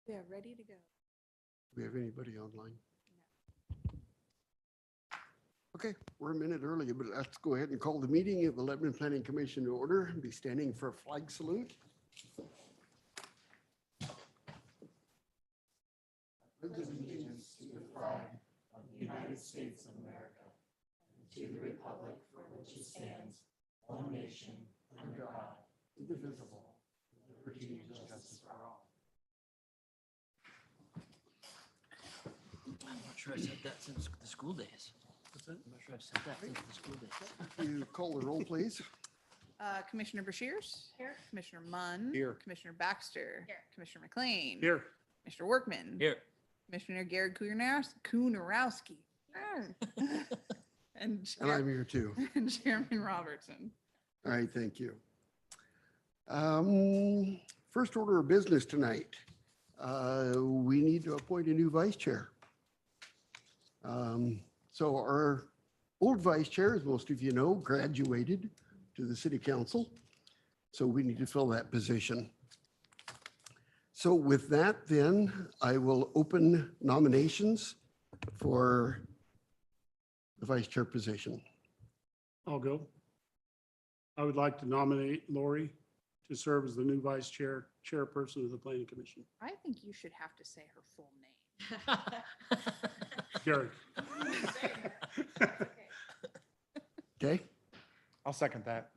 They're ready to go. Do we have anybody online? Okay, we're a minute early, but let's go ahead and call the meeting of the Lebanon Planning Commission to order and be standing for a flag salute. Allegiance to the flag of the United States of America, and to the republic for which it stands, one nation, under God, indivisible, with liberty and justice for all. I'm not sure I said that since the school days. I'm not sure I've said that since the school days. You call the roll, please. Commissioner Bashirs? Here. Commissioner Munn? Here. Commissioner Baxter? Here. Commissioner McLean? Here. Commissioner Workman? Here. Commissioner Garrett Kunerowski? And And I'm here too. and Chairman Robertson. All right, thank you. First order of business tonight. We need to appoint a new vice chair. So our old vice chair, as most of you know, graduated to the city council. So we need to fill that position. So with that, then I will open nominations for the vice chair position. I'll go. I would like to nominate Lori to serve as the new vice chairperson of the planning commission. I think you should have to say her full name. Gary. Okay, I'll second that.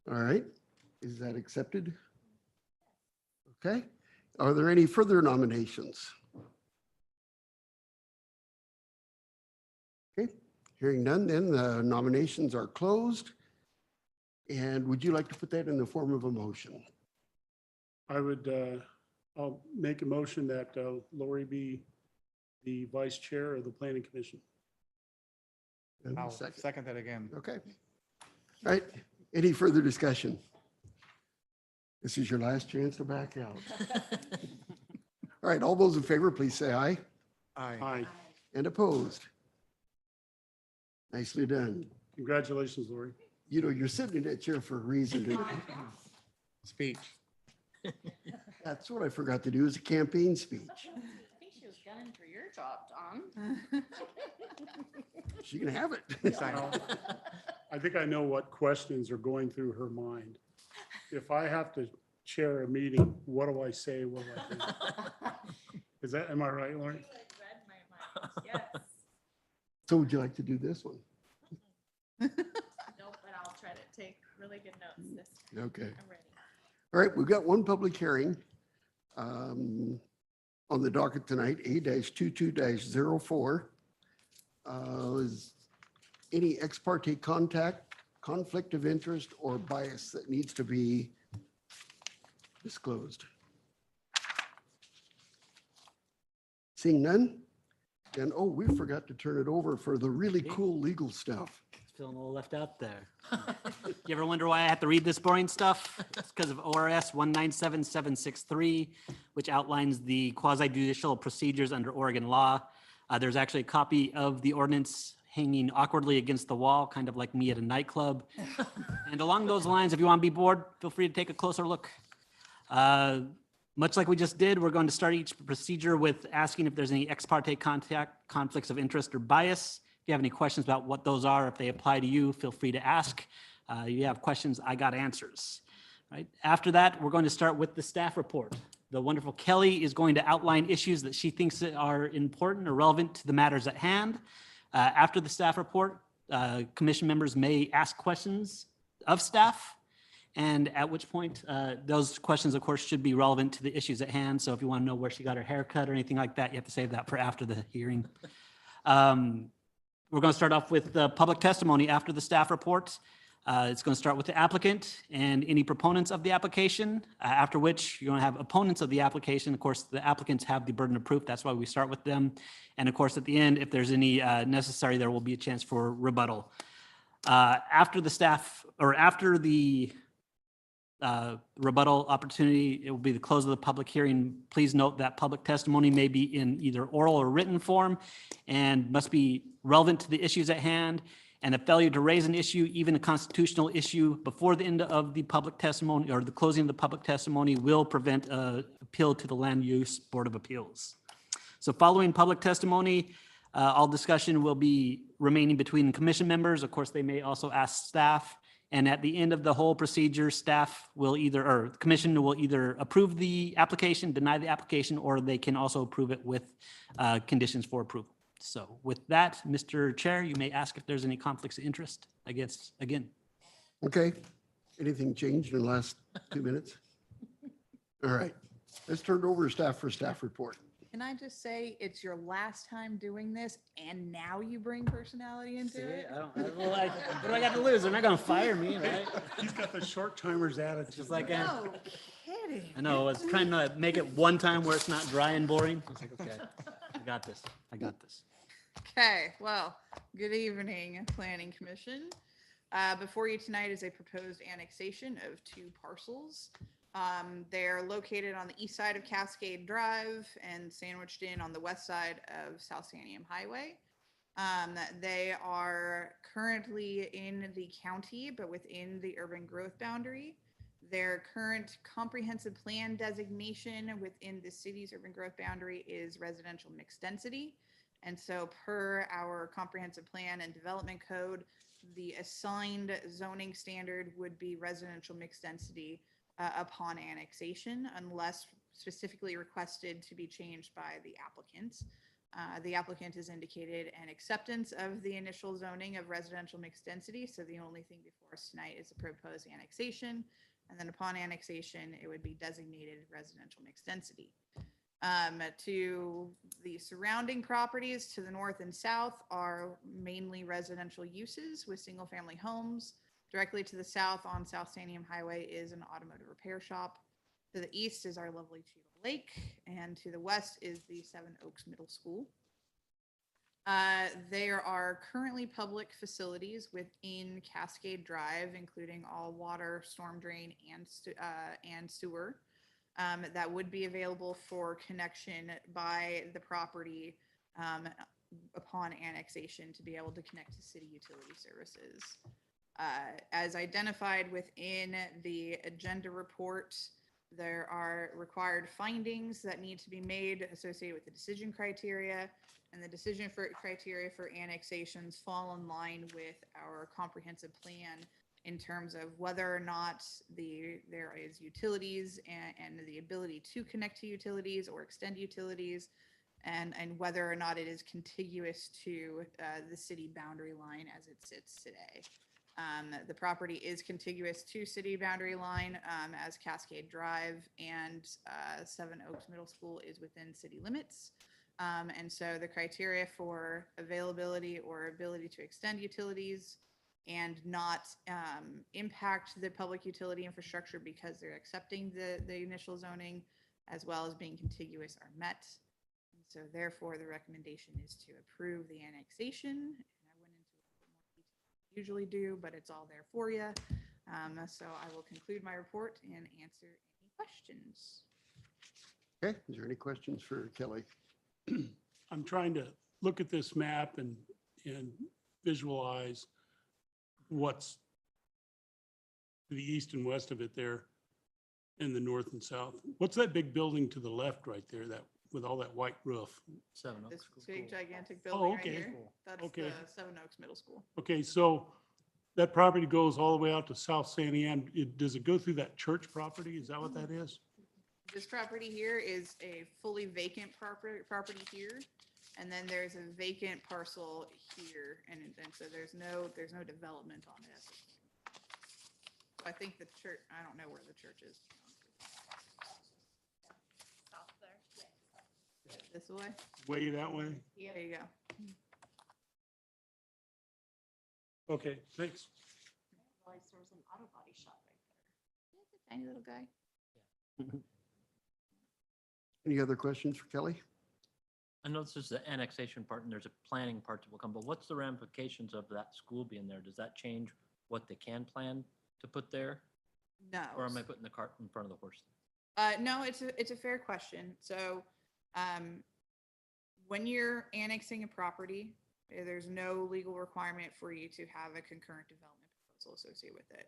all right. Is that accepted? Okay. Are there any further nominations? Okay, hearing none, then the nominations are closed. And would you like to put that in the form of a motion? I would, I'll make a motion that Lori be the vice chair of the planning commission. And a I'll second. second that again. Okay. All right, any further discussion? This is your last chance to back out. All right, all those in favor, please say aye. Aye. Aye. And opposed? Nicely done. Congratulations, Lori. You know, you're sitting in that chair for a reason. Speech. That's what I forgot to do is a campaign speech. I think she was gunning for your job, Don. She can have it. I think I know what questions are going through her mind. If I have to chair a meeting, what do I say? What do I do? Is that, am I right, Lori? You like read my mind, yes. So would you like to do this one? Nope, but I'll try to take really good notes this time. Okay. I'm ready. All right, we've got one public hearing on the docket tonight, A-22-04. Is any ex parte contact, conflict of interest, or bias that needs to be disclosed? Seeing none? Then, oh, we forgot to turn it over for the really cool legal stuff. Feeling a little left out there. You ever wonder why I have to read this boring stuff? It's because of ORS 197763, which outlines the quasi-judicial procedures under Oregon law. There's actually a copy of the ordinance hanging awkwardly against the wall, kind of like me at a nightclub. And along those lines, if you want to be bored, feel free to take a closer look. Much like we just did, we're going to start each procedure with asking if there's any ex parte contact, conflicts of interest, or bias. If you have any questions about what those are, if they apply to you, feel free to ask. You have questions, I got answers. Right. After that, we're going to start with the staff report. The wonderful Kelly is going to outline issues that she thinks that are important or relevant to the matters at hand. After the staff report, commission members may ask questions of staff, and at which point those questions, of course, should be relevant to the issues at hand. So if you want to know where she got her haircut or anything like that, you have to save that for after the hearing. We're going to start off with the public testimony after the staff report. It's going to start with the applicant and any proponents of the application, after which you're going to have opponents of the application. Of course, the applicants have the burden of proof. That's why we start with them. And of course, at the end, if there's any necessary, there will be a chance for rebuttal. After the staff or after the rebuttal opportunity, it will be the close of the public hearing. Please note that public testimony may be in either oral or written form and must be relevant to the issues at hand. And a failure to raise an issue, even a constitutional issue, before the end of the public testimony or the closing of the public testimony will prevent appeal to the Land Use Board of Appeals. So following public testimony, all discussion will be remaining between commission members. Of course, they may also ask staff. And at the end of the whole procedure, staff will or the commission will either approve the application, deny the application, or they can also approve it with conditions for approval. So with that, Mr. Chair, you may ask if there's any conflicts of interest, I guess, again. Okay. Anything changed in the last 2 minutes? All right. Let's turn it over to staff for staff report. Can I just say, it's your last time doing this and now you bring personality into it? What do I got to lose? They're not going to fire me, right? He's got the short timers attitude. Just like, No kidding. I know, I was trying to make it one time where it's not dry and boring. I was like, okay, I got this. I got this. Okay, well, good evening, Planning Commission. Before you tonight is a proposed annexation of 2 parcels. They're located on the east side of Cascade Drive and sandwiched in on the west side of South Santiam Highway. They are currently in the county, but within the urban growth boundary. Their current comprehensive plan designation within the city's urban growth boundary is residential mixed density. And so per our comprehensive plan and development code, the assigned zoning standard would be residential mixed density upon annexation, unless specifically requested to be changed by the applicant. The applicant has indicated an acceptance of the initial zoning of residential mixed density. So the only thing before us tonight is the proposed annexation. And then upon annexation, it would be designated residential mixed density. To the surrounding properties to the north and south are mainly residential uses with single family homes. Directly to the south on South Santiam Highway is an automotive repair shop. To the east is our lovely Cheadle Lake, and to the west is the Seven Oaks Middle School. There are currently public facilities within Cascade Drive, including all water, storm drain, and sewer, that would be available for connection by the property upon annexation to be able to connect to city utility services. As identified within the agenda report, there are required findings that need to be made associated with the decision criteria, and the decision criteria for annexations fall in line with our comprehensive plan in terms of whether or not there is utilities and the ability to connect to utilities or extend utilities, and whether or not it is contiguous to the city boundary line as it sits today. The property is contiguous to city boundary line as Cascade Drive, and Seven Oaks Middle School is within city limits. And so the criteria for availability or ability to extend utilities and not impact the public utility infrastructure because they're accepting the initial zoning, as well as being contiguous, are met. And so therefore the recommendation is to approve the annexation. Usually do, but it's all there for you. So I will conclude my report and answer any questions. Okay. Is there any questions for Kelly? I'm trying to look at this map and visualize what's to the east and west of it there, and the north and south. What's that big building to the left right there, that with all that white roof? This big gigantic building right okay. here, that's Okay. the Seven Oaks Middle School. Okay, so that property goes all the way out to South Santiam. Does it go through that church property? Is that what that is? This property here is a fully vacant property here, and then there's a vacant parcel here, and so there's no development on it. I think the church, I don't know where the church is. Stop there. This way? Way that way? There you go. Okay, thanks. Realized there was an auto body shop right there. It's a tiny little guy. Any other questions for Kelly? I know this is the annexation part and there's a planning part that will come, but what's the ramifications of that school being there? Does that change what they can plan to put there? No. Or am I putting the cart in front of the horse? No, it's a fair question. So, when you're annexing a property, There's no legal requirement for you to have a concurrent development proposal associated with it.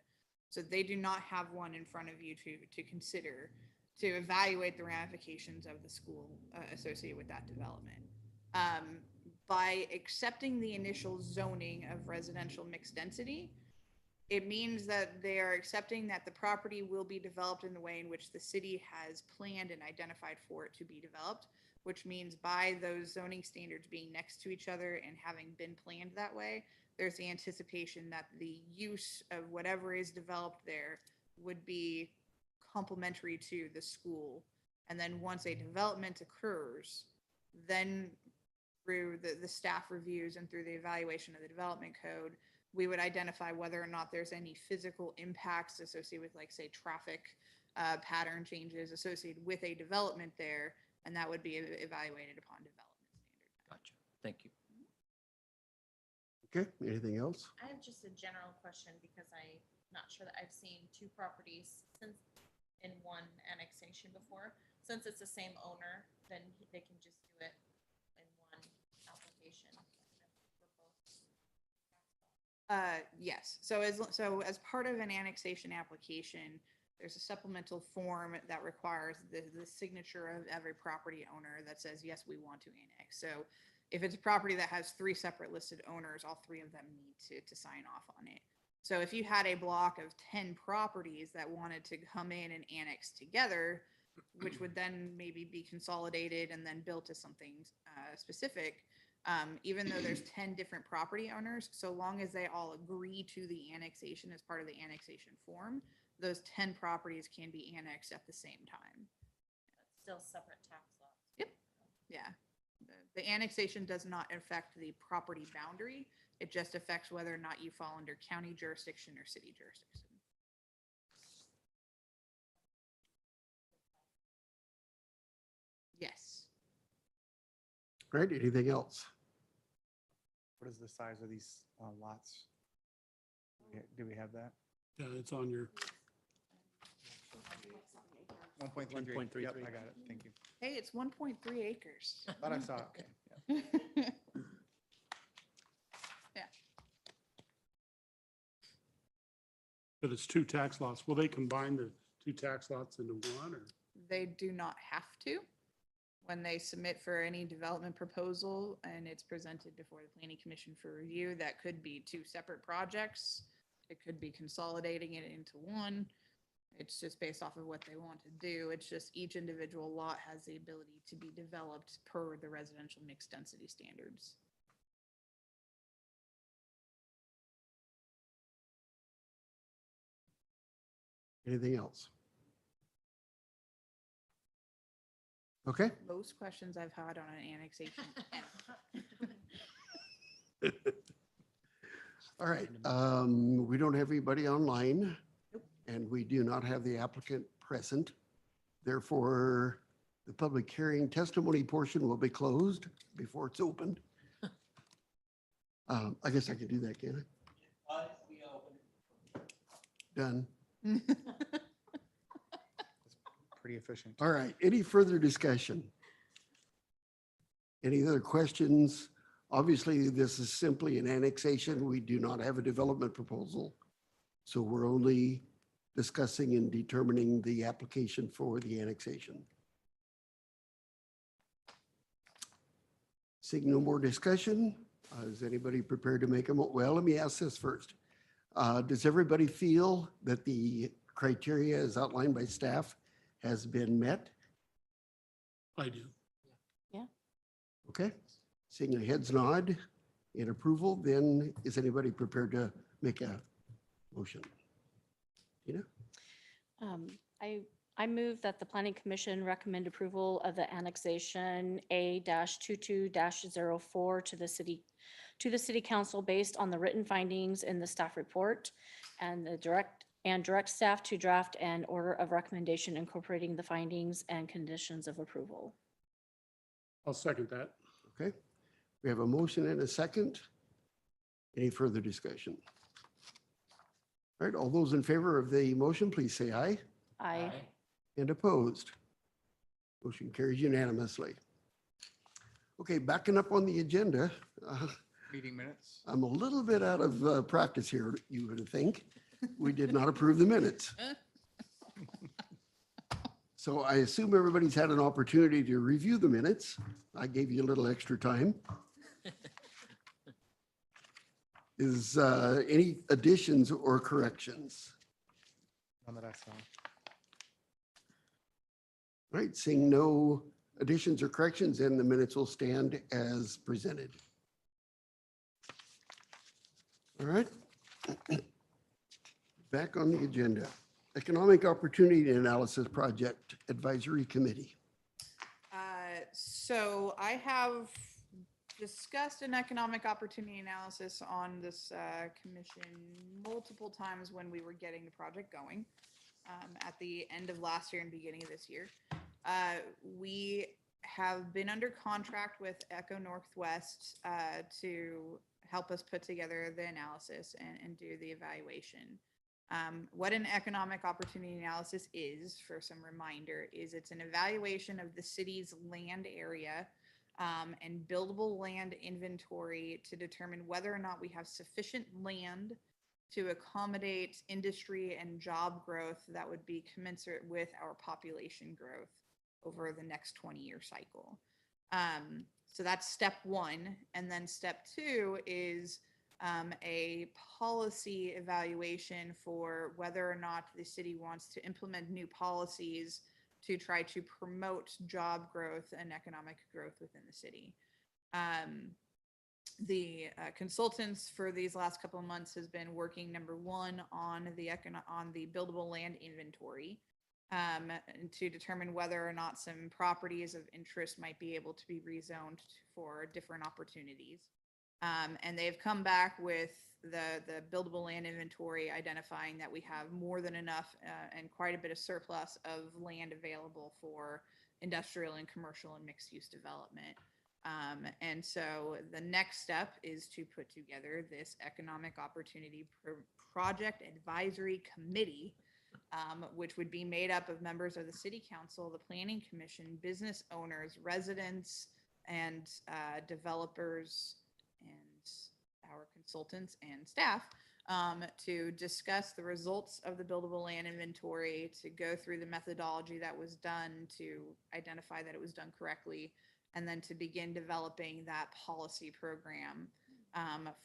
So they do not have one in front of you to consider, to evaluate the ramifications of the school associated with that development. By accepting the initial zoning of residential mixed density, it means that they are accepting that the property will be developed in the way in which the city has planned and identified for it to be developed, which means by those zoning standards being next to each other and having been planned that way, there's the anticipation that the use of whatever is developed there would be complementary to the school. And then once a development occurs, then through the staff reviews and through the evaluation of the development code, we would identify whether or not there's any physical impacts associated with, like, say, traffic pattern changes associated with a development there, and that would be evaluated upon development standards. Gotcha. Thank you. Okay, anything else? I have just a general question because I'm not sure that I've seen two properties since in one annexation before. Since it's the same owner, then they can just do it in one application. Yes, so as part of an annexation application, there's a supplemental form that requires the signature of every property owner that says, yes, we want to annex. So if it's a property that has 3 separate listed owners, all 3 of them need to sign off on it. So if you had a block of 10 properties that wanted to come in and annex together, which would then maybe be consolidated and then built to something specific, even though there's 10 different property owners, so long as they all agree to the annexation as part of the annexation form, those 10 properties can be annexed at the same time. It's still separate tax lots. Yep. Yeah. The annexation does not affect the property boundary. It just affects whether or not you fall under county jurisdiction or city jurisdiction. Yes. All right, anything else? What is the size of these lots? Do we have that? Yeah, it's on your, 1.33. 1.33. Yep, I got it. Thank you. Hey, it's 1.3 acres. Thought I saw it. Okay. Yeah. but it's 2 tax lots. Will they combine the 2 tax lots into one or? They do not have to. When they submit for any development proposal and it's presented before the planning commission for review, that could be 2 separate projects. It could be consolidating it into one. It's just based off of what they want to do. It's just each individual lot has the ability to be developed per the residential mixed density standards. Anything else? Okay, Most questions I've had on an annexation. all right. We don't have anybody online, and we do not have the applicant present. Therefore, the public hearing testimony portion will be closed before it's opened. I guess I could do that, can I? Done. Pretty efficient. All right, any further discussion? Any other questions? Obviously, this is simply an annexation. We do not have a development proposal. So we're only discussing and determining the application for the annexation. Seeing no more discussion, is anybody prepared to make a well, let me ask this first. Does everybody feel that the criteria as outlined by staff has been met? I do. Okay, seeing a heads nod in approval, then is anybody prepared to make a motion? Tina? I move that the planning commission recommend approval of the annexation A-22-04 to the city council based on the written findings in the staff report and direct staff to draft an order of recommendation incorporating the findings and conditions of approval. I'll second that. Okay, we have a motion and a second. Any further discussion? All right, all those in favor of the motion, please say aye. Aye. And opposed? Motion carries unanimously. Okay, backing up on the agenda, Meeting minutes. I'm a little bit out of practice here, you would think. We did not approve the minutes. So I assume everybody's had an opportunity to review the minutes. I gave you a little extra time. Is any additions or corrections? None that I saw. All right, seeing no additions or corrections, then the minutes will stand as presented. All right. Back on the agenda, Economic Opportunity Analysis Project Advisory Committee. So I have discussed an economic opportunity analysis on this commission multiple times when we were getting the project going at the end of last year and beginning of this year. We have been under contract with Echo Northwest to help us put together the analysis and do the evaluation. What an economic opportunity analysis is, for some reminder, is it's an evaluation of the city's land area and buildable land inventory to determine whether or not we have sufficient land to accommodate industry and job growth that would be commensurate with our population growth over the next 20-year cycle. So that's step one. And then step two is a policy evaluation for whether or not the city wants to implement new policies to try to promote job growth and economic growth within the city. The consultants for these last couple of months has been working, number one, on the buildable land inventory to determine whether or not some properties of interest might be able to be rezoned for different opportunities. And they've come back with the buildable land inventory, identifying that we have more than enough and quite a bit of surplus of land available for industrial and commercial and mixed use development. And so the next step is to put together this economic opportunity project advisory committee, which would be made up of members of the city council, the planning commission, business owners, residents, and developers, and our consultants and staff to discuss the results of the buildable land inventory, to go through the methodology that was done to identify that it was done correctly, and then to begin developing that policy program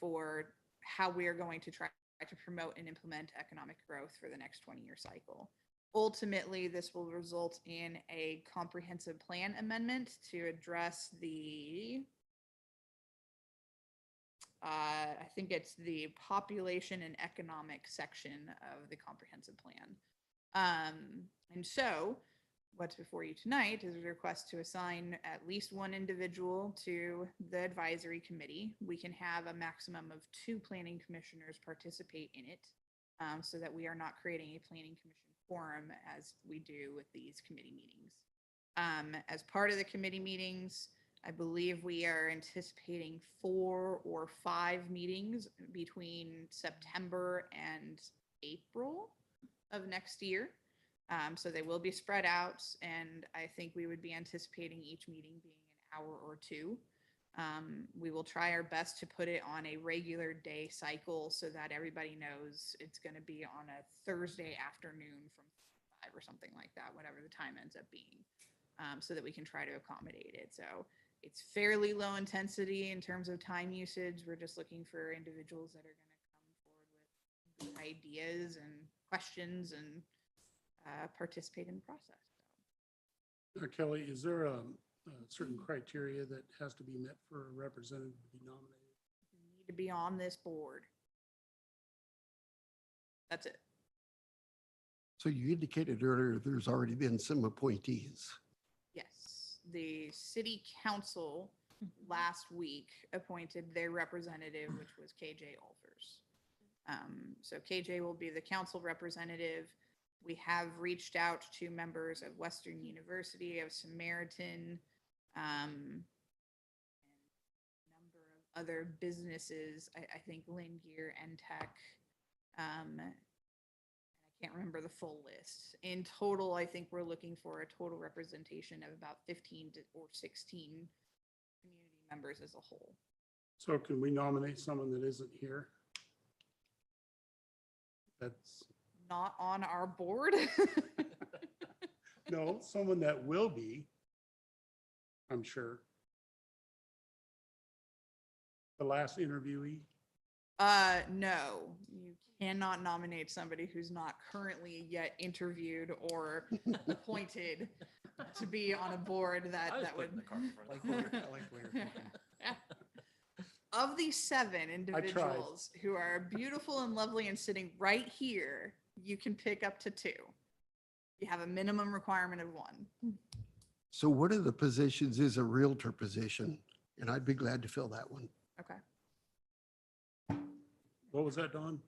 for how we are going to try to promote and implement economic growth for the next 20-year cycle. Ultimately, this will result in a comprehensive plan amendment to address the I think it's the population and economic section of the comprehensive plan. And so what's before you tonight is a request to assign at least one individual to the advisory committee. We can have a maximum of 2 planning commissioners participate in it, so that we are not creating a planning commission quorum as we do with these committee meetings. As part of the committee meetings, I believe we are anticipating 4 or 5 meetings between September and April of next year. So they will be spread out, and I think we would be anticipating each meeting being an hour or 2. We will try our best to put it on a regular day cycle so that everybody knows it's going to be on a Thursday afternoon from 5 or something like that, whatever the time ends up being, so that we can try to accommodate it. So it's fairly low intensity in terms of time usage. We're just looking for individuals that are going to come forward with ideas and questions and participate in the process. Kelly, is there a certain criteria that has to be met for a representative to be nominated? You need to be on this board. That's it. So you indicated earlier there's already been some appointees. Yes, the city council last week appointed their representative, which was KJ Olfers. So KJ will be the council representative. We have reached out to members of Western University, of Samaritan, and a number of other businesses. I think Lynn Gear and Tech. I can't remember the full list. In total, I think we're looking for a total representation of about 15 or 16 community members as a whole. So can we nominate someone that isn't here? That's, Not on our board. no, someone that will be, I'm sure. The last interviewee. No, you cannot nominate somebody who's not currently yet interviewed or appointed to be on a board that, I was that would. putting the cart before the horse. I like where you're thinking. Of these 7 individuals who are beautiful and lovely and sitting right here, you can pick up to 2. You have a minimum requirement of 1. So one of the positions is a Realtor position, and I'd be glad to fill that one. Okay. What was that, Don?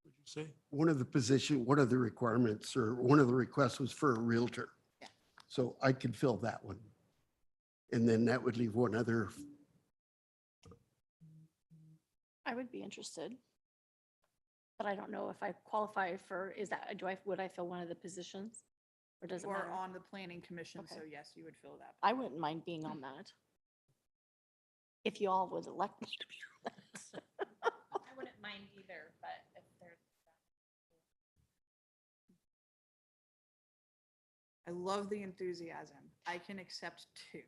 What'd you say? One of the requirements or one of the requests was for a Realtor. Yeah. So I could fill that one. And then that would leave one other. I would be interested. But I don't know if I qualify for, would I fill one of the positions? Or does it You are matter? on the planning commission, so Okay. yes, you would fill that. I wouldn't mind being on that. If you all would elect me to be on that. I wouldn't mind either, but if there's. I love the enthusiasm. I can accept 2.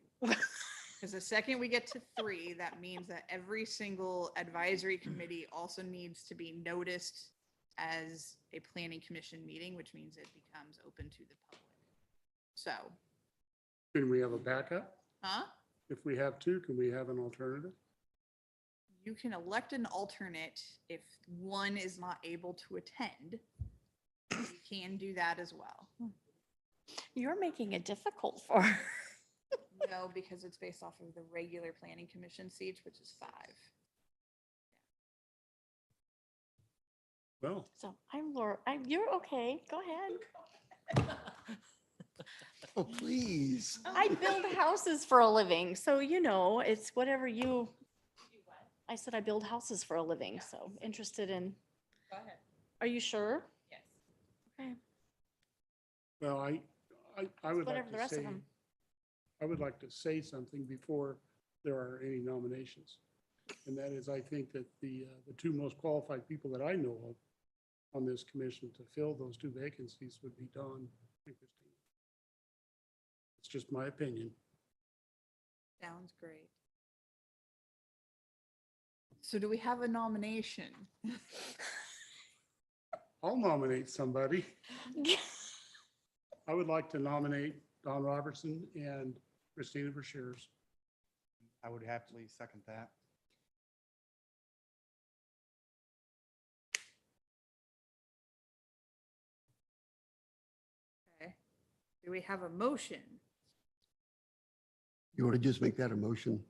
Because the second we get to 3, that means that every single advisory committee also needs to be noticed as a planning commission meeting, which means it becomes open to the public. So, Can we have a backup? huh? If we have 2, can we have an alternative? You can elect an alternate if one is not able to attend. You can do that as well. You're making it difficult for. No, because it's based off of the regular planning commission seats, which is 5. Well, So I'm Laura, you're okay, go ahead. Oh, please. I build houses for a living, so it's whatever you, I said I build houses for a living, so interested in, Go ahead. are you sure? Yes. Okay, well, I would whatever like the to rest say, of them. I would like to say something before there are any nominations. And that is, I think that the 2 most qualified people that I know of on this commission to fill those 2 vacancies would be Don and Christine. It's just my opinion. Sounds great. So do we have a nomination? I'll nominate somebody. I would like to nominate Don Robertson and Christina Verscheers. I would happily second that. Okay. Do we have a motion? You want to just make that a motion?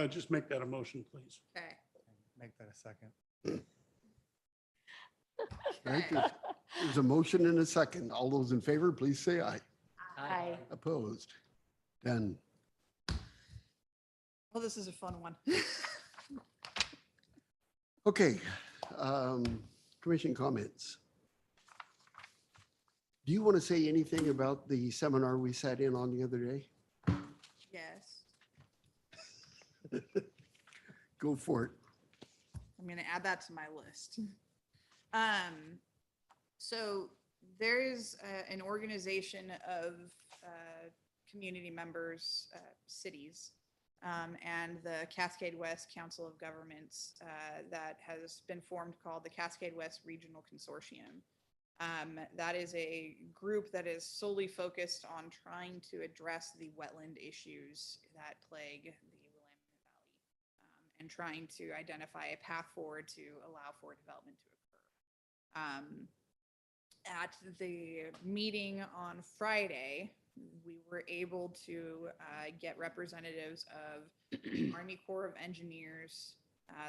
Just make that a motion, please. Okay. Make that a second. Right, there's a motion and a second. All those in favor, please say aye. Aye. Opposed? Done. Well, this is a fun one. Okay, commission comments. Do you want to say anything about the seminar we sat in on the other day? Yes. Go for it. I'm going to add that to my list. So there is an organization of community members, cities, and the Cascade West Council of Governments that has been formed called the Cascade West Regional Consortium. That is a group that is solely focused on trying to address the wetland issues that plague the Willamette Valley, and trying to identify a path forward to allow for development to occur. At the meeting on Friday, we were able to get representatives of Army Corps of Engineers,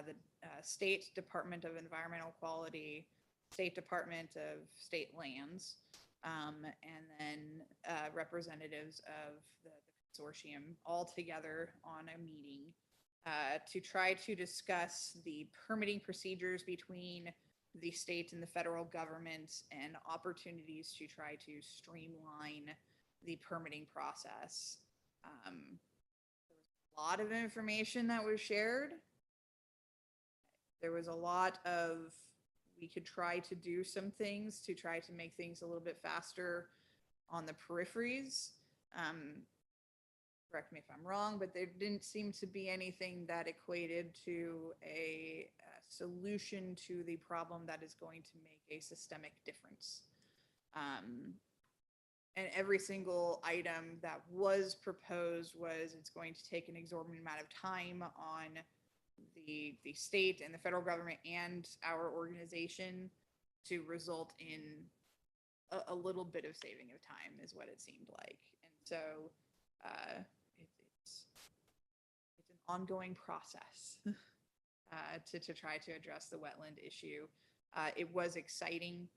the State Department of Environmental Quality, State Department of State Lands, and then representatives of the consortium all together on a meeting to try to discuss the permitting procedures between the state and the federal government and opportunities to try to streamline the permitting process. There was a lot of information that was shared. there was a lot of, we could try to do some things to try to make things a little bit faster on the peripheries. Correct me if I'm wrong, but there didn't seem to be anything that equated to a solution to the problem that is going to make a systemic difference. And every single item that was proposed was it's going to take an exorbitant amount of time on the state and the federal government and our organization to result in a little bit of saving of time is what it seemed like. And so it's an ongoing process to try to address the wetland issue. It was exciting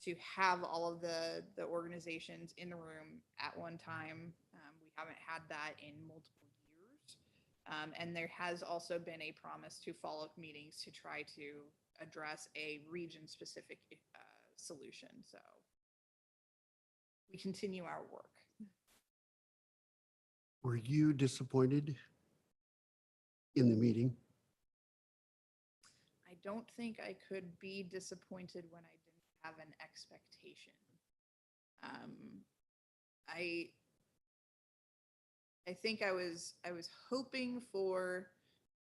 to have all of the organizations in the room at one time. We haven't had that in multiple years. And there has also been a promise to follow-up meetings to try to address a region-specific solution. So we continue our work. Were you disappointed in the meeting? I don't think I could be disappointed when I didn't have an expectation. I think I was hoping for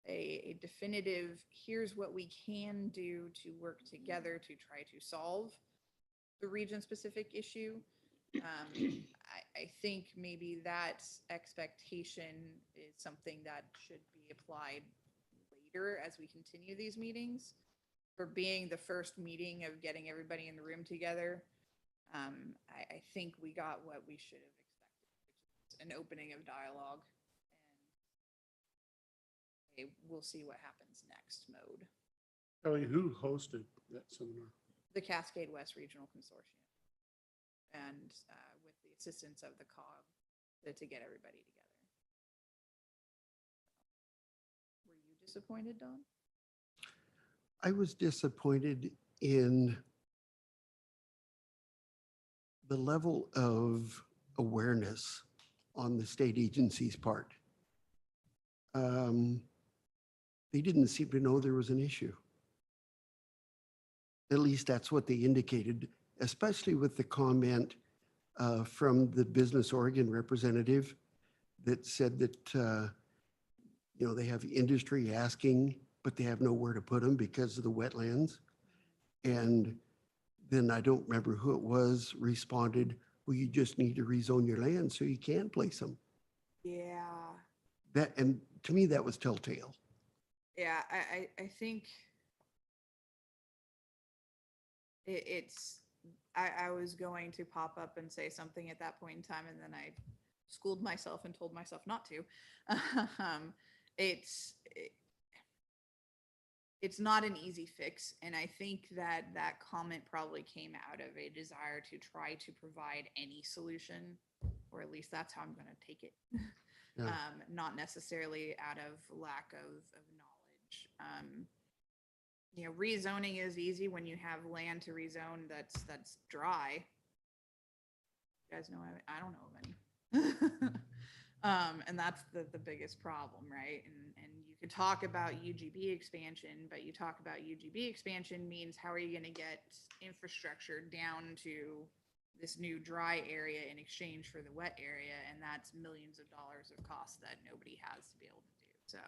a definitive, here's what we can do to work together to try to solve the region-specific issue. I think maybe that expectation is something that should be applied later as we continue these meetings. For being the first meeting of getting everybody in the room together, I think we got what we should have expected, which is an opening of dialogue. And we'll see what happens next mode. Kelly, who hosted that seminar? The Cascade West Regional Consortium. And with the assistance of the COG to get everybody together. Were you disappointed, Don? I was disappointed in the level of awareness on the state agency's part. They didn't seem to know there was an issue. At least that's what they indicated, especially with the comment from the Business Oregon representative that said that, they have industry asking, but they have nowhere to put them because of the wetlands. And then I don't remember who it was responded, well, you just need to rezone your land so you can place them. Yeah. And to me, that was telltale. Yeah, I think I was going to pop up and say something at that point in time, and then I schooled myself and told myself not to. It's not an easy fix, and I think that comment probably came out of a desire to try to provide any solution, or at least that's how I'm going to take it. Yeah. Not necessarily out of lack of knowledge. Rezoning is easy when you have land to rezone that's dry. You guys know, I don't know of any. And that's the biggest problem, right? And you could talk about UGB expansion, but you talk about UGB expansion means how are you going to get infrastructure down to this new dry area in exchange for the wet area? And that's millions of dollars of cost that nobody has to be able to do. So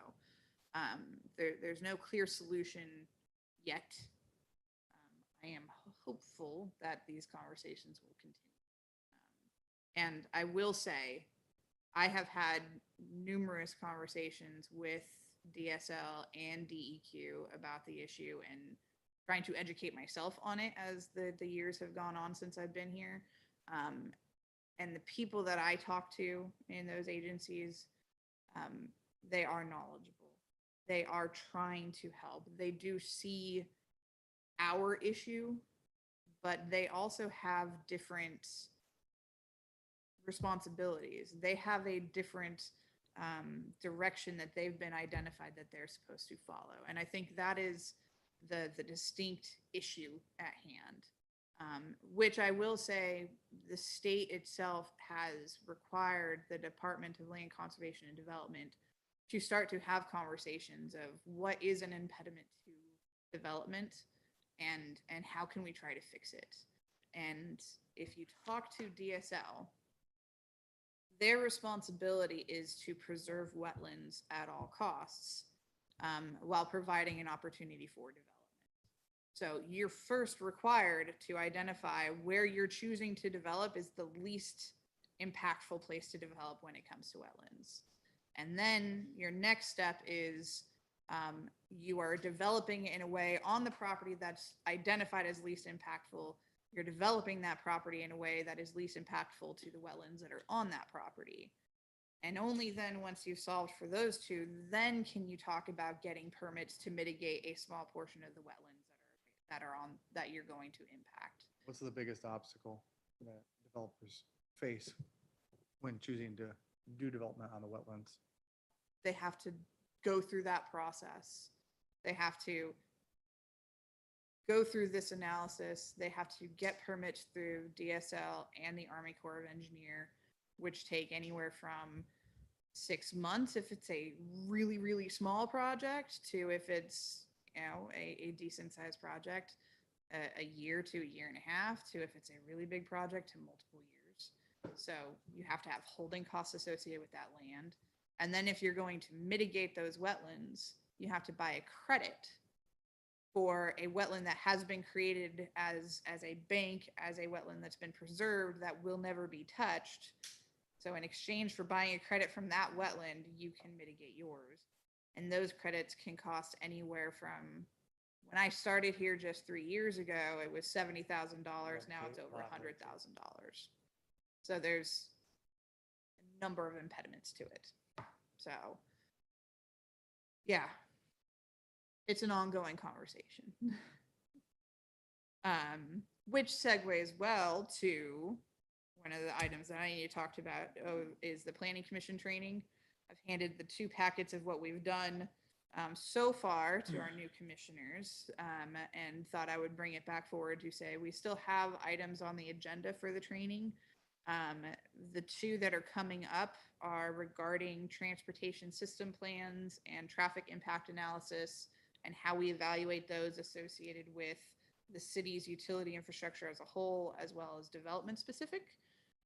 there's no clear solution yet. I am hopeful that these conversations will continue. And I will say, I have had numerous conversations with DSL and DEQ about the issue and trying to educate myself on it as the years have gone on since I've been here. And the people that I talk to in those agencies, they are knowledgeable. They are trying to help. They do see our issue, but they also have different responsibilities. They have a different direction that they've been identified that they're supposed to follow. And I think that is the distinct issue at hand, which I will say the state itself has required the Department of Land Conservation and Development to start to have conversations of what is an impediment to development, and how can we try to fix it? And if you talk to DSL, their responsibility is to preserve wetlands at all costs, while providing an opportunity for development. So you're first required to identify where you're choosing to develop is the least impactful place to develop when it comes to wetlands. And then your next step is you are developing in a way on the property that's identified as least impactful. You're developing that property in a way that is least impactful to the wetlands that are on that property. And only then, once you've solved for those two, then can you talk about getting permits to mitigate a small portion of the wetlands that you're going to impact. What's the biggest obstacle that developers face when choosing to do development on the wetlands? They have to go through that process. They have to go through this analysis. They have to get permits through DSL and the Army Corps of Engineer, which take anywhere from 6 months if it's a really, really small project to if it's, a decent sized project, a year to a year and a half to if it's a really big project to multiple years. So you have to have holding costs associated with that land. And then if you're going to mitigate those wetlands, you have to buy a credit for a wetland that has been created as a bank, as a wetland that's been preserved that will never be touched. So in exchange for buying a credit from that wetland, you can mitigate yours. And those credits can cost anywhere from, when I started here just 3 years ago, it was $70,000. Now it's over $100,000. So there's a number of impediments to it. So, yeah, it's an ongoing conversation. Which segues well to one of the items that I need to talk about is the Planning Commission training. I've handed the 2 packets of what we've done so far to our new commissioners, and thought I would bring it back forward to say we still have items on the agenda for the training. The 2 that are coming up are regarding transportation system plans and traffic impact analysis and how we evaluate those associated with the city's utility infrastructure as a whole, as well as development specific.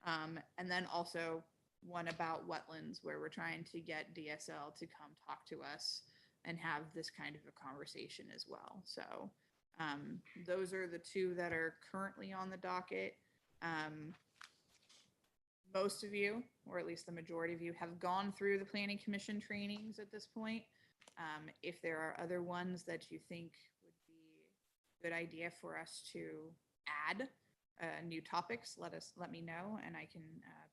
And then also one about wetlands, where we're trying to get DSL to come talk to us and have this kind of a conversation as well. So those are the 2 that are currently on the docket. Most of you, or at least the majority of you, have gone through the Planning Commission trainings at this point. If there are other ones that you think would be a good idea for us to add, new topics, let me know, and I can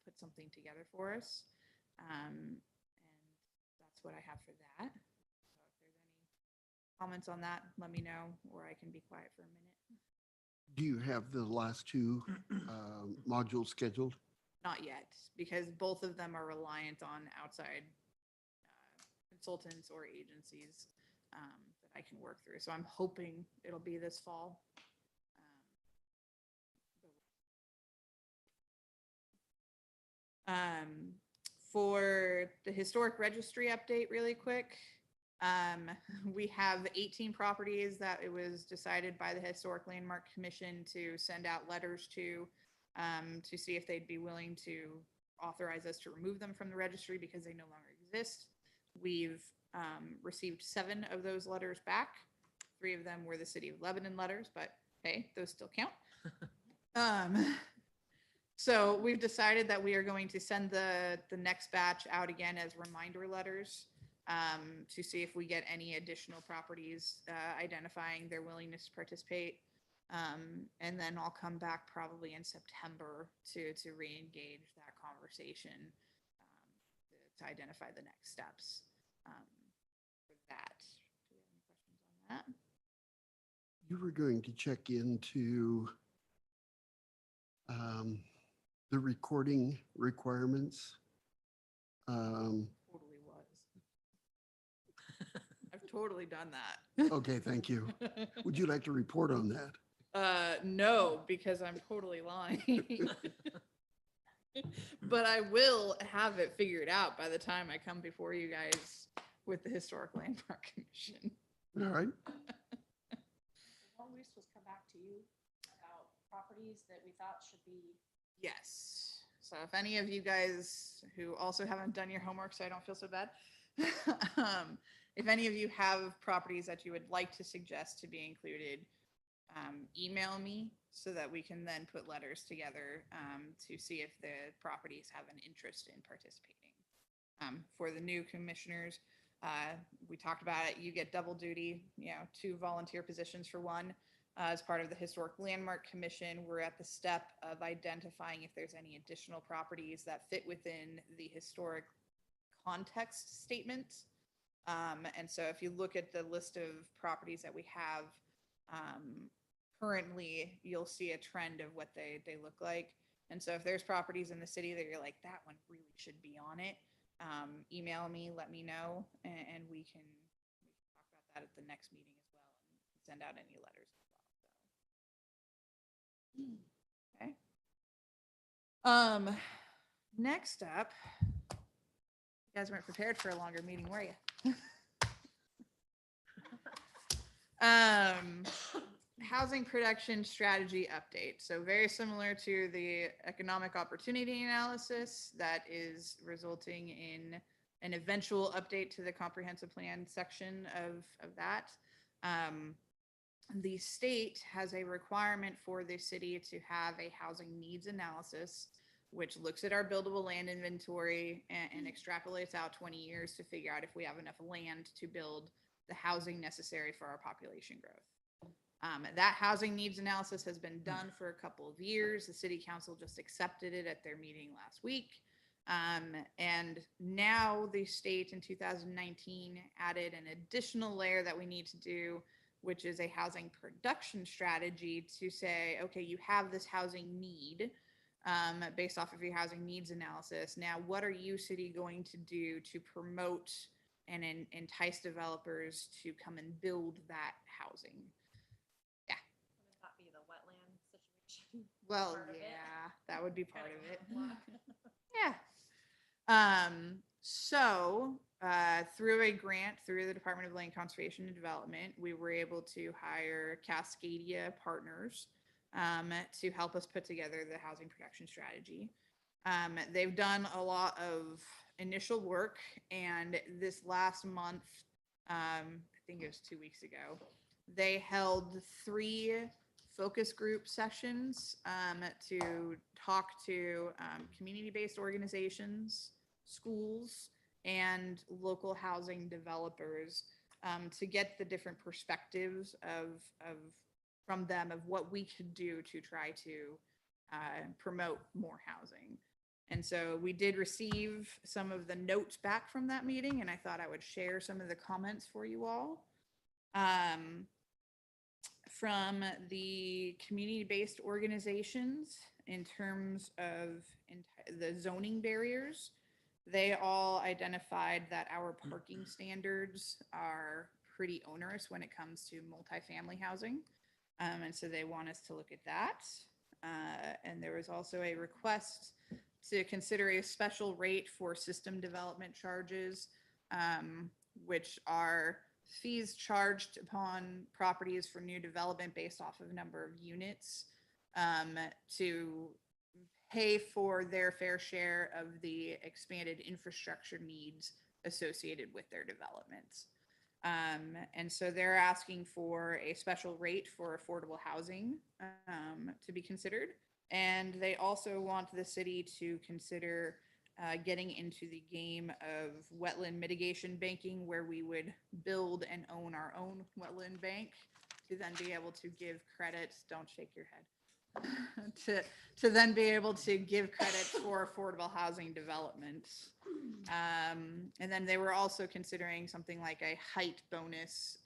put something together for us. And that's what I have for that. So if there's any comments on that, let me know, or I can be quiet for a minute. Do you have the last 2 modules scheduled? Not yet, because both of them are reliant on outside consultants or agencies that I can work through. So I'm hoping it'll be this fall. For the historic registry update really quick, we have 18 properties that it was decided by the Historic Landmark Commission to send out letters to see if they'd be willing to authorize us to remove them from the registry because they no longer exist. We've received 7 of those letters back. 3 of them were the City of Lebanon letters, but hey, those still count. So we've decided that we are going to send the next batch out again as reminder letters to see if we get any additional properties identifying their willingness to participate. And then I'll come back probably in September to re-engage that conversation to identify the next steps for that. Do we have any questions on that? You were going to check into the recording requirements. Totally was. I've totally done that. Okay, thank you. Would you like to report on that? No, because I'm totally lying. But I will have it figured out by the time I come before you guys with the Historic Landmark Commission. All right. you about properties that we thought should be. Yes. So if any of you guys who also haven't done your homework, so I don't feel so bad, if any of you have properties that you would like to suggest to be included, email me so that we can then put letters together to see if the properties have an interest in participating. For the new commissioners, we talked about it. You get double duty, 2 volunteer positions for one. As part of the Historic Landmark Commission, we're at the step of identifying if there's any additional properties that fit within the historic context statement. And so if you look at the list of properties that we have currently, you'll see a trend of what they look like. And so if there's properties in the city that you're like, that one really should be on it, email me, let me know, and we can talk about that at the next meeting as well and send out any letters as well. Okay. Next up, you guys weren't prepared for a longer meeting, were you? Housing production strategy update. So very similar to the economic opportunity analysis that is resulting in an eventual update to the comprehensive plan section of that. The state has a requirement for the city to have a housing needs analysis, which looks at our buildable land inventory and extrapolates out 20 years to figure out if we have enough land to build the housing necessary for our population growth. That housing needs analysis has been done for a couple of years. The city council just accepted it at their meeting last week. And now the state in 2019 added an additional layer that we need to do, which is a housing production strategy to say, okay, you have this housing need based off of your housing needs analysis. Now, what are you, city, going to do to promote and entice developers to come and build that housing? Would that be the wetland situation? Well, Part of it. yeah, that would be part Kind of it. block. Yeah. So through a grant through the Department of Land Conservation and Development, we were able to hire Cascadia Partners to help us put together the housing production strategy. They've done a lot of initial work, and this last month, I think it was 2 weeks ago, they held 3 focus group sessions to talk to community-based organizations, schools, and local housing developers to get the different perspectives from them of what we could do to try to promote more housing. And so we did receive some of the notes back from that meeting, and I thought I would share some of the comments for you all. From the community-based organizations in terms of the zoning barriers, they all identified that our parking standards are pretty onerous when it comes to multifamily housing. And so they want us to look at that. And there was also a request to consider a special rate for system development charges, which are fees charged upon properties for new development based off of number of units to pay for their fair share of the expanded infrastructure needs associated with their developments. And so they're asking for a special rate for affordable housing to be considered. And they also want the city to consider getting into the game of wetland mitigation banking, where we would build and own our own wetland bank to then be able to give credits, don't shake your head, to then be able to give credits for affordable housing development. And then they were also considering something like a height bonus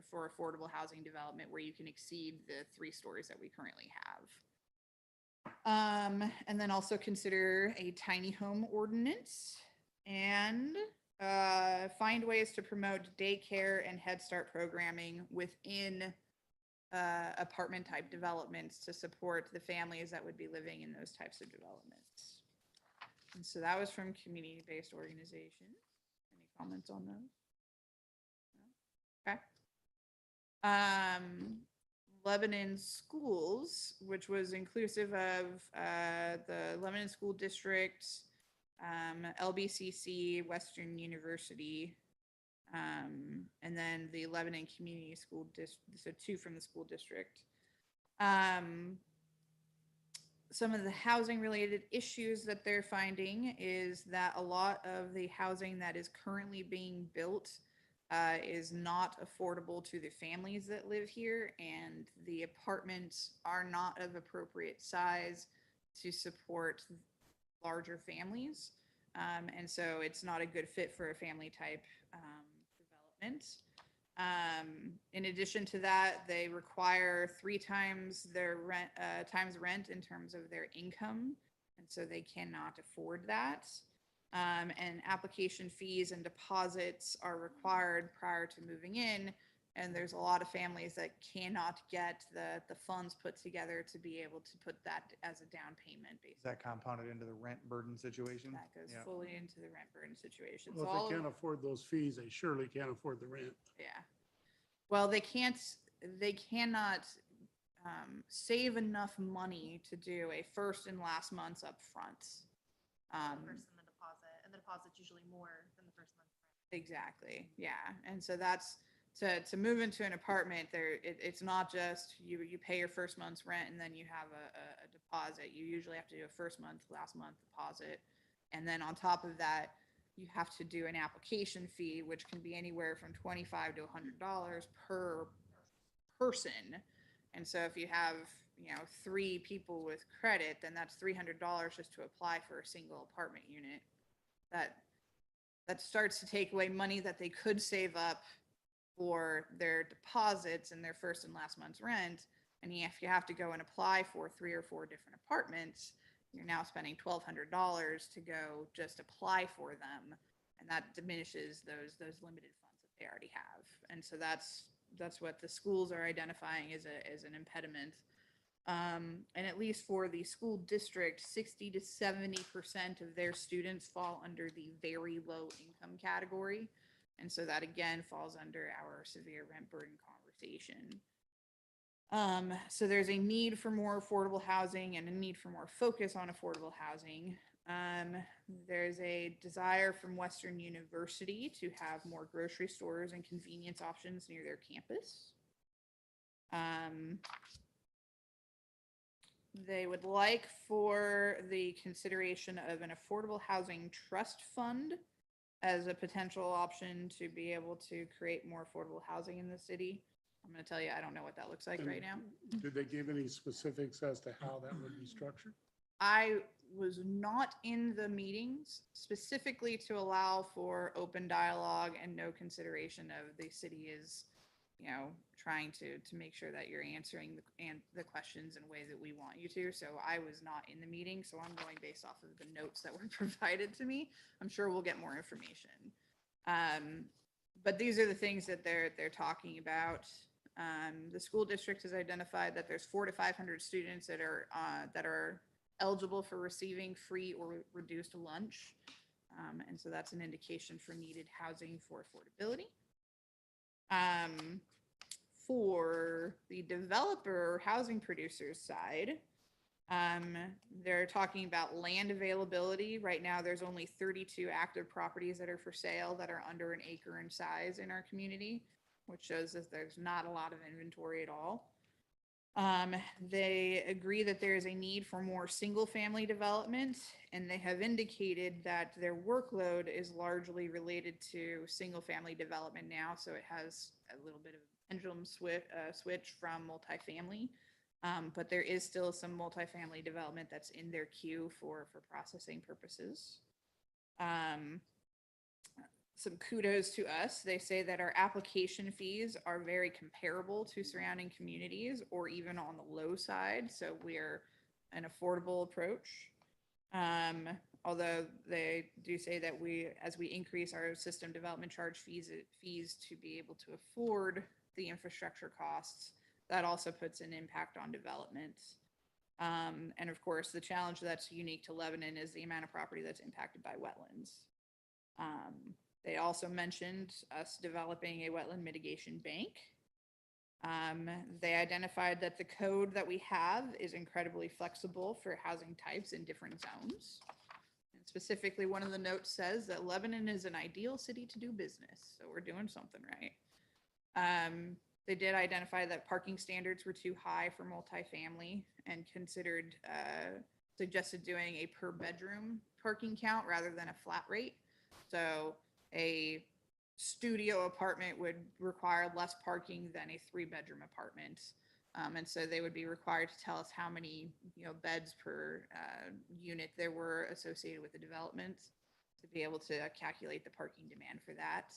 for affordable housing development, where you can exceed the 3 stories that we currently have. And then also consider a tiny home ordinance and find ways to promote daycare and Head Start programming within apartment type developments to support the families that would be living in those types of developments. And so that was from community-based organizations. Any comments on those? No? Okay. Lebanon schools, which was inclusive of the Lebanon School District, LBCC, Western University, and then the Lebanon Community School District, so 2 from the school district. Some of the housing related issues that they're finding is that a lot of the housing that is currently being built is not affordable to the families that live here, and the apartments are not of appropriate size to support larger families. And so it's not a good fit for a family type development. In addition to that, they require 3 times their rent in terms of their income, and so they cannot afford that. And application fees and deposits are required prior to moving in, and there's a lot of families that cannot get the funds put together to be able to put that as a down payment. Is that compounded into the rent burden situation? That goes Yeah. fully into the rent burden situation. Well, So if all they of- can't afford those fees, they surely can't afford the rent. Yeah. Well, they cannot save enough money to do a first and last month's up front. First and the deposit, and the deposit's usually more than the first month. Exactly. Yeah. And so that's to move into an apartment there. It's not just you pay your first month's rent and then you have a deposit. You usually have to do a first month, last month deposit. And then on top of that, you have to do an application fee, which can be anywhere from $25 to $100 per person. And so if you have, 3 people with credit, then that's $300 just to apply for a single apartment unit. That starts to take away money that they could save up for their deposits and their first and last month's rent. And if you have to go and apply for 3 or 4 different apartments, you're now spending $1,200 to go just apply for them. And that diminishes those limited funds that they already have. And so that's what the schools are identifying as an impediment. And at least for the school district, 60 to 70% of their students fall under the very low income category. And so that again falls under our severe rent burden conversation. So there's a need for more affordable housing and a need for more focus on affordable housing. There's a desire from Western University to have more grocery stores and convenience options near their campus. They would like for the consideration of an affordable housing trust fund as a potential option to be able to create more affordable housing in the city. I'm going to tell you, I don't know what that looks like right now. Did they give any specifics as to how that would be structured? I was not in the meetings specifically to allow for open dialogue and no consideration of the city is, trying to make sure that you're answering the questions in ways that we want you to. So I was not in the meeting, so I'm going based off of the notes that were provided to me. I'm sure we'll get more information. But these are the things that they're talking about. The school district has identified that there's 400 to 500 students that are eligible for receiving free or reduced lunch. And so that's an indication for needed housing for affordability. For the developer housing producers side, they're talking about land availability. Right now, there's only 32 active properties that are for sale that are under an acre in size in our community, which shows that there's not a lot of inventory at all. They agree that there is a need for more single-family development, and they have indicated that their workload is largely related to single-family development now, so it has a little bit of a pendulum switch from multifamily. But there is still some multifamily development that's in their queue for processing purposes. Some kudos to us. They say that our application fees are very comparable to surrounding communities or even on the low side. So we're an affordable approach. Although they do say that as we increase our system development charge fees to be able to afford the infrastructure costs, that also puts an impact on development. And of course, the challenge that's unique to Lebanon is the amount of property that's impacted by wetlands. They also mentioned us developing a wetland mitigation bank. They identified that the code that we have is incredibly flexible for housing types in different zones. And specifically, one of the notes says that Lebanon is an ideal city to do business, so we're doing something right. They did identify that parking standards were too high for multifamily and suggested doing a per bedroom parking count rather than a flat rate. So a studio apartment would require less parking than a 3-bedroom apartment. And so they would be required to tell us how many, beds per unit there were associated with the development to be able to calculate the parking demand for that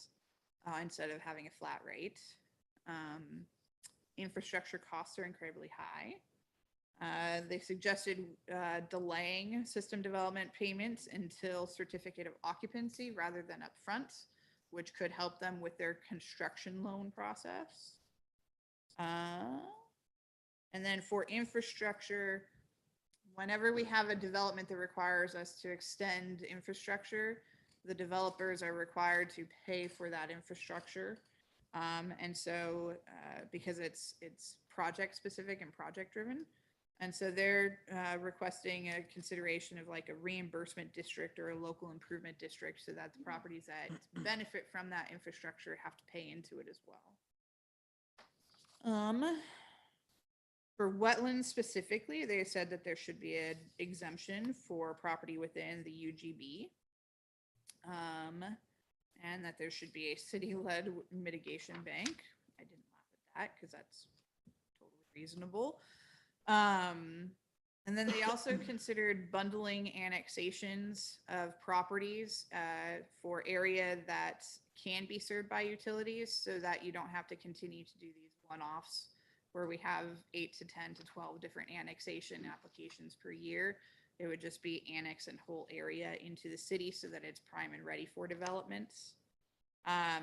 instead of having a flat rate. Infrastructure costs are incredibly high. They suggested delaying system development payments until certificate of occupancy rather than upfront, which could help them with their construction loan process. And then for infrastructure, whenever we have a development that requires us to extend infrastructure, the developers are required to pay for that infrastructure. And so because it's project specific and project driven. And so they're requesting a consideration of like a reimbursement district or a local improvement district so that the properties that benefit from that infrastructure have to pay into it as well. For wetlands specifically, they said that there should be an exemption for property within the UGB. And that there should be a city-led mitigation bank. I didn't laugh at that because that's totally reasonable. And then they also considered bundling annexations of properties for area that can be served by utilities so that you don't have to continue to do these one-offs where we have 8 to 10 to 12 different annexation applications per year. It would just be annex and whole area into the city so that it's prime and ready for developments. I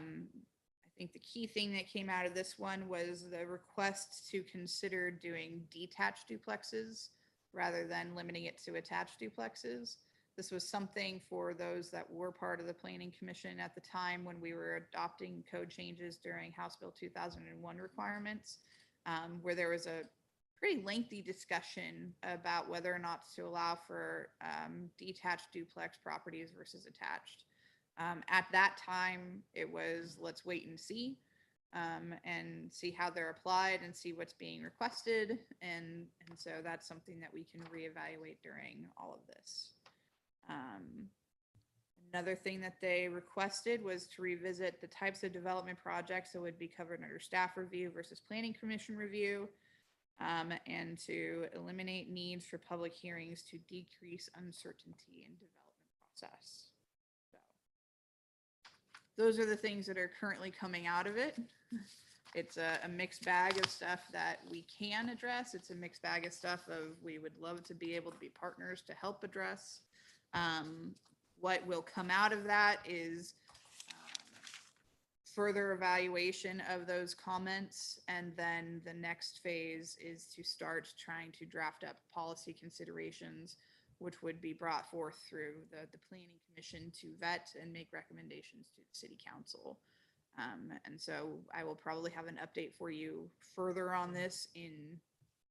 think the key thing that came out of this one was the request to consider doing detached duplexes rather than limiting it to attached duplexes. This was something for those that were part of the Planning Commission at the time when we were adopting code changes during House Bill 2001 requirements, where there was a pretty lengthy discussion about whether or not to allow for detached duplex properties versus attached. At that time, it was let's wait and see how they're applied and see what's being requested. And so that's something that we can reevaluate during all of this. Another thing that they requested was to revisit the types of development projects that would be covered under staff review versus Planning Commission review. And to eliminate needs for public hearings to decrease uncertainty in development process. So those are the things that are currently coming out of it. It's a mixed bag of stuff that we can address. It's a mixed bag of stuff of we would love to be able to be partners to help address. What will come out of that is further evaluation of those comments, and then the next phase is to start trying to draft up policy considerations, which would be brought forth through the Planning Commission to vet and make recommendations to the City Council. And so I will probably have an update for you further on this in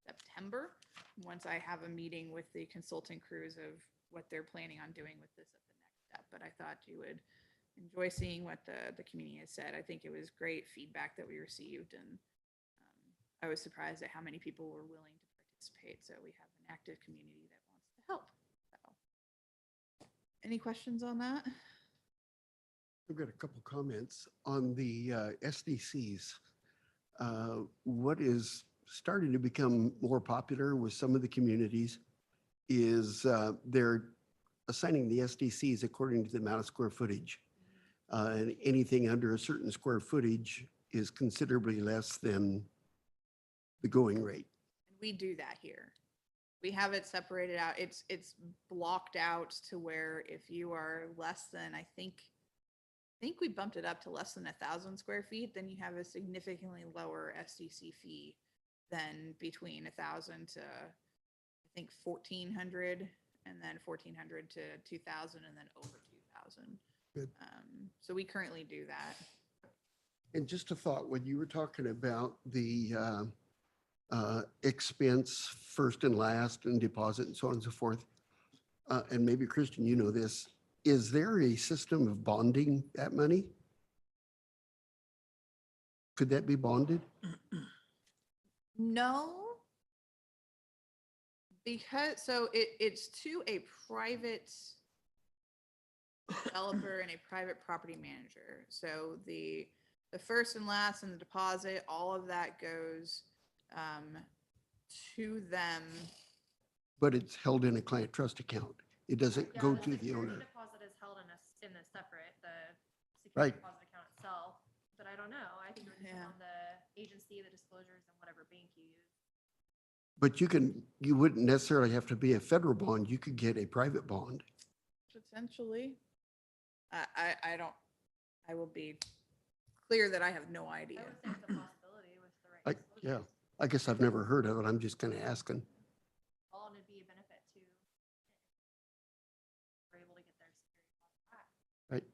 September, once I have a meeting with the consulting crews of what they're planning on doing with this at the next step. But I thought you would enjoy seeing what the community has said. I think it was great feedback that we received, and I was surprised at how many people were willing to participate. So we have an active community that wants to help. So, any questions on that? I've got a couple comments on the SDCs. What is starting to become more popular with some of the communities is they're assigning the SDCs according to the amount of square footage. And anything under a certain square footage is considerably less than the going rate. And we do that here. We have it separated out. It's blocked out to where if you are less than, I think we bumped it up to less than 1,000 square feet, then you have a significantly lower SDC fee than between 1,000 to, I think, 1,400, and then 1,400 to 2,000, and then over 2,000. Good. So we currently do that. And just a thought, when you were talking about the expense first and last and deposit and so on and so forth, and maybe Kristen, you know this, is there a system of bonding that money? Could that be bonded? No. Because, so it's to a private developer and a private property manager. So the first and last and the deposit, all of that goes to them. But it's held in a client trust account. It doesn't go to the owner. Deposit is held in a separate, the Right. security deposit account itself, but I don't know. I think it would depend Yeah. on the agency, the disclosures, and whatever bank you use. But you wouldn't necessarily have to be a federal bond. You could get a private bond. Potentially. I don't, I will be clear that I have no idea. I would say it's a possibility with the right I, disclosures. yeah, I guess I've never heard of it. I'm just kind of asking. All and it'd be a benefit to we're able to get their security deposit back. Right.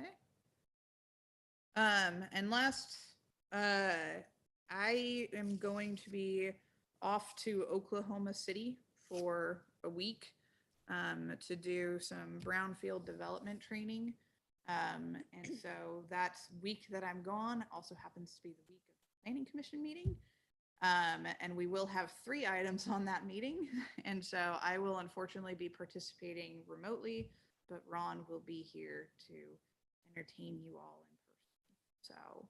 Okay. And last, I am going to be off to Oklahoma City for a week to do some brownfield development training. And so that week that I'm gone also happens to be the week of the Planning Commission meeting. And we will have 3 items on that meeting. And so I will unfortunately be participating remotely, but Ron will be here to entertain you all in person. So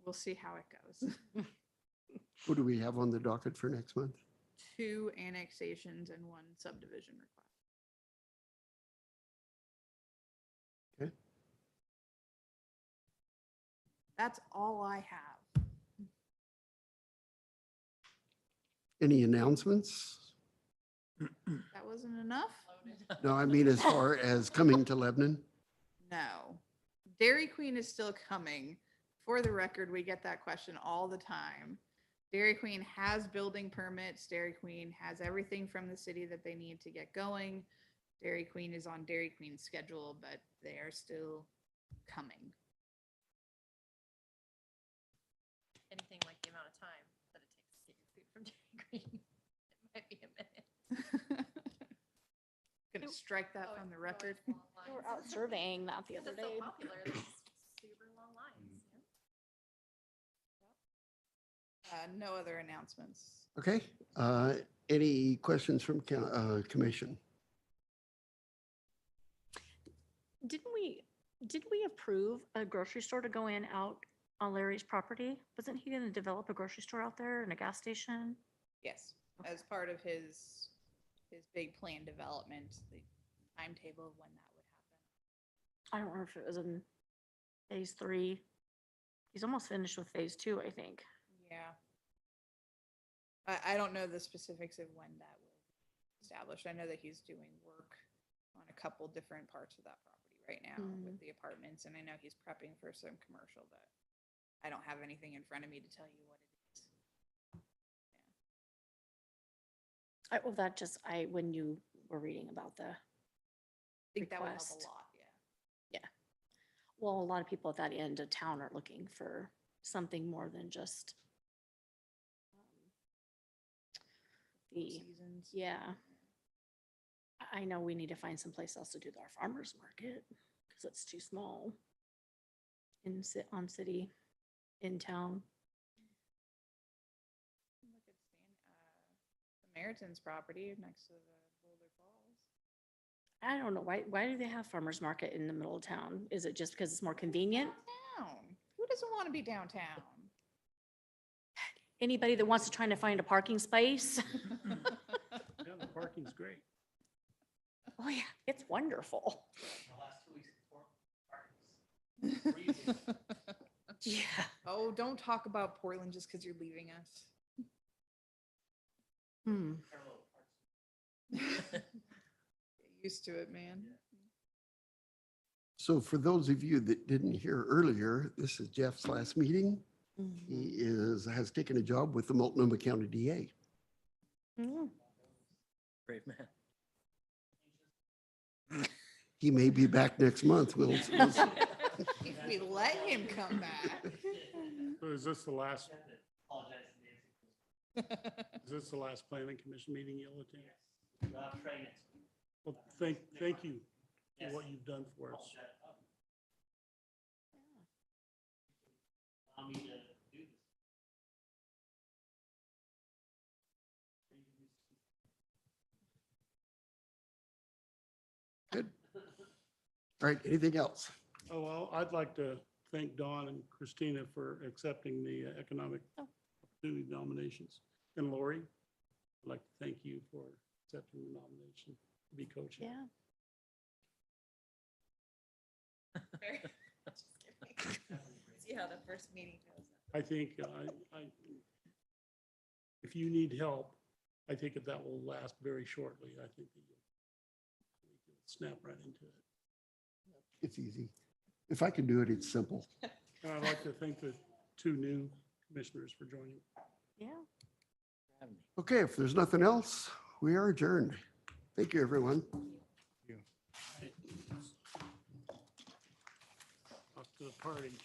we'll see how it goes. What do we have on the docket for next month? 2 annexations and 1 subdivision request. Okay. That's all I have. Any announcements? That wasn't enough? No, I mean, as far as coming to Lebanon? No. Dairy Queen is still coming. For the record, we get that question all the time. Dairy Queen has building permits. Dairy Queen has everything from the city that they need to get going. Dairy Queen is on Dairy Queen's schedule, but they are still coming. Anything like the amount of time that it takes to get your food from Dairy Queen, it might be a minute. Gonna strike that from the record. We were out surveying that the other Because it's day. so popular, there's super long lines. No other announcements. Okay. Any questions from commission? Didn't we approve a grocery store to go in out on Larry's property? Wasn't he gonna develop a grocery store out there and a gas station? Yes, as part of his big plan development, the timetable of when that would happen. I don't remember if it was in phase 3. He's almost finished with phase 2, I think. Yeah. I don't know the specifics of when that will be established. I know that he's doing work on a couple different parts of that property right now with the apartments, and I know he's prepping for some commercial, but I don't have anything in front of me to tell you what it is. Well, that just, when you were reading about the, I think that would help Request. a lot, yeah. well, a lot of people at that end of town are looking for something more than just the, Seasons. yeah. I know we need to find someplace else to do our farmer's market because it's too small on city, in town. Look at Samaritan's property next to the Boulder Falls. I don't know, why do they have farmer's market in the middle of town? Is it just because it's more convenient? Downtown. Who doesn't want to be downtown? Anybody that wants to try to find a parking space? Yeah, the parking's great. Oh yeah, it's wonderful. The last 2 weeks before parties. Yeah. Oh, don't talk about Portland just because you're leaving us. Hmm. Get used to it, man. So for those of you that didn't hear earlier, this is Jeff's last meeting. He has taken a job with the Multnomah County DA. Mm. Brave man. He may be back next month. We'll see. If we let him come back. So is this the last, is this the last planning commission meeting you'll attend? Well, thank you for what you've done for us. Good. All right, anything else? Oh, well, I'd like to thank Dawn and Christina for accepting the economic opportunity nominations. And Lori, I'd like to thank you for accepting the nomination to be co-chair. Yeah. Just kidding. See how the first meeting goes. I think, if you need help, I think that will last very shortly. I think that you'll snap right into it. It's easy. If I can do it, it's simple. And I'd like to thank the two new commissioners for joining. Yeah. Okay, if there's nothing else, we are adjourned. Thank you, everyone. Off to the party.